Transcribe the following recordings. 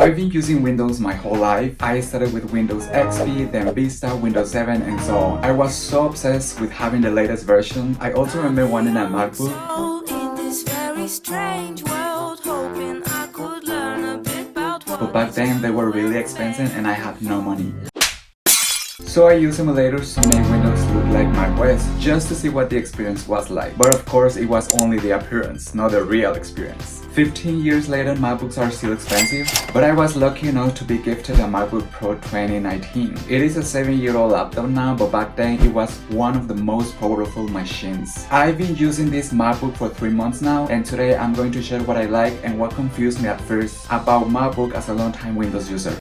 I've been using Windows my whole life. I started with Windows XP, then Vista, Windows 7 and so on. I was so obsessed with having the latest version. I also remember wanting a MacBook. But back then they were really expensive and I had no money. So I used emulators to make Windows look like macOS just to see what the experience was like. But of course it was only the appearance, not the real experience. 15 years later, MacBooks are still expensive, but I was lucky enough to be gifted a MacBook Pro 2019. It is a 7-year-old laptop now, but back then it was one of the most powerful machines. I've been using this MacBook for 3 months now, and today I'm going to share what I like and what confused me at first about MacBook as a long-time Windows user.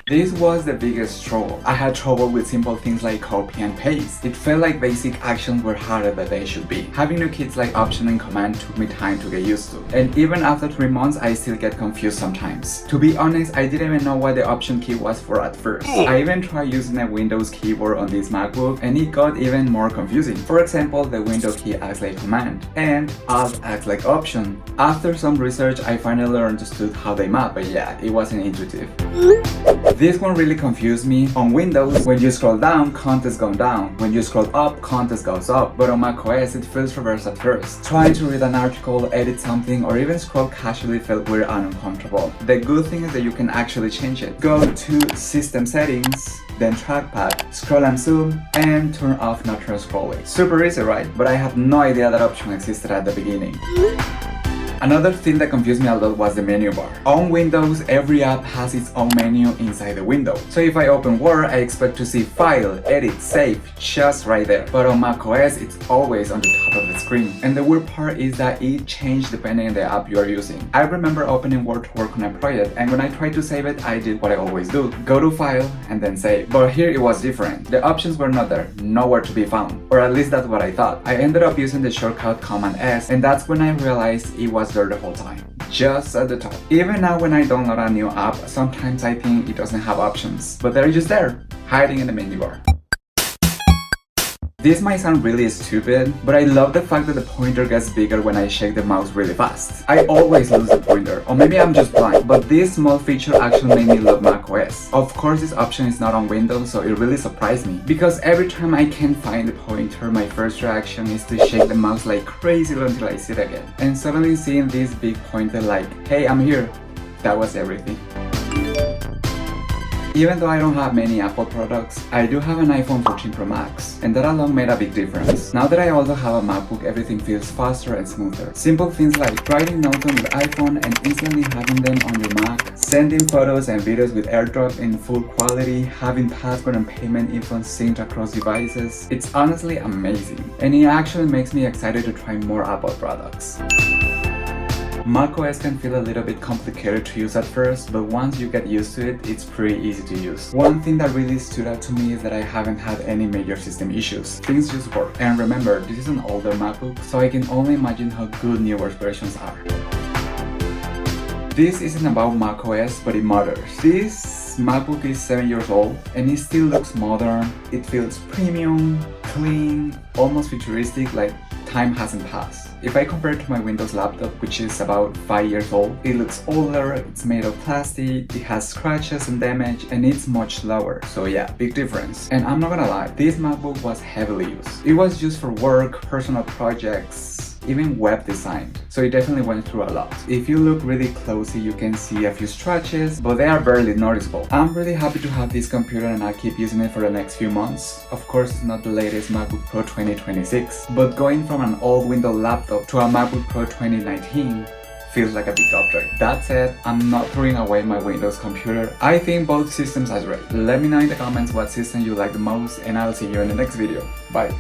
This was the biggest struggle. I had trouble with simple things like copy and paste. It felt like basic actions were harder than they should be. Having new keys like Option and Command took me time to get used to. And even after 3 months, I still get confused sometimes. To be honest, I didn't even know what the Option key was for at first. I even tried using a Windows keyboard on this MacBook and it got even more confusing. For example, the Windows key acts like Command and Alt acts like Option. After some research, I finally understood how they map, but yeah, it wasn't intuitive. This one really confused me. On Windows, when you scroll down, context goes down. When you scroll up, context goes up. But on macOS, it feels reversed at first. Trying to read an article, edit something, or even scroll casually felt weird and uncomfortable. The good thing is that you can actually change it. Go to System Settings, then Trackpad, scroll and zoom, and turn off natural scrolling. Super easy, right? But I had no idea that option existed at the beginning. Another thing that confused me a lot was the menu bar. On Windows, every app has its own menu inside the window. So if I open Word, I expect to see File, Edit, Save, just right there. But on macOS, it's always on the top of the screen. And the weird part is that it changed depending on the app you are using. I remember opening Word to work on a project, and when I tried to save it, I did what I always do. Go to File, and then Save. But here it was different. The options were not there, nowhere to be found. Or at least that's what I thought. I ended up using the shortcut Command S, and that's when I realized it was there the whole time, just at the top. Even now when I download a new app, sometimes I think it doesn't have options, but they're just there, hiding in the menu bar. This might sound really stupid, but I love the fact that the pointer gets bigger when I shake the mouse really fast. I always lose the pointer, or maybe I'm just blind, but this small feature actually made me love macOS. Of course, this option is not on Windows, so it really surprised me, because every time I can't find the pointer, my first reaction is to shake the mouse like crazy until I see it again. And suddenly seeing this big pointer like, hey, I'm here, that was everything. Even though I don't have many Apple products, I do have an iPhone 14 Pro Max, and that alone made a big difference. Now that I also have a MacBook, everything feels faster and smoother. Simple things like writing notes on your iPhone and instantly having them on your Mac, sending photos and videos with AirDrop in full quality, having password and payment info synced across devices. It's honestly amazing, and it actually makes me excited to try more Apple products. macOS can feel a little bit complicated to use at first, but once you get used to it, it's pretty easy to use. One thing that really stood out to me is that I haven't had any major system issues. Things just work. And remember, this is an older MacBook, so I can only imagine how good newer versions are. This isn't about macOS, but it matters. This MacBook is 7 years old, and it still looks modern. It feels premium, clean, almost futuristic, like time hasn't passed. If I compare it to my Windows laptop, which is about 5 years old, it looks older, it's made of plastic, it has scratches and damage, and it's much slower. So yeah, big difference. And I'm not gonna lie, this MacBook was heavily used. It was used for work, personal projects, even web design, so it definitely went through a lot. If you look really closely, you can see a few scratches, but they are barely noticeable. I'm really happy to have this computer and I'll keep using it for the next few months. Of course, it's not the latest MacBook Pro 2026, but going from an old Windows laptop to a MacBook Pro 2019 feels like a big upgrade. That said, I'm not throwing away my Windows computer. I think both systems are great. Let me know in the comments what system you like the most, and I'll see you in the next video. Bye!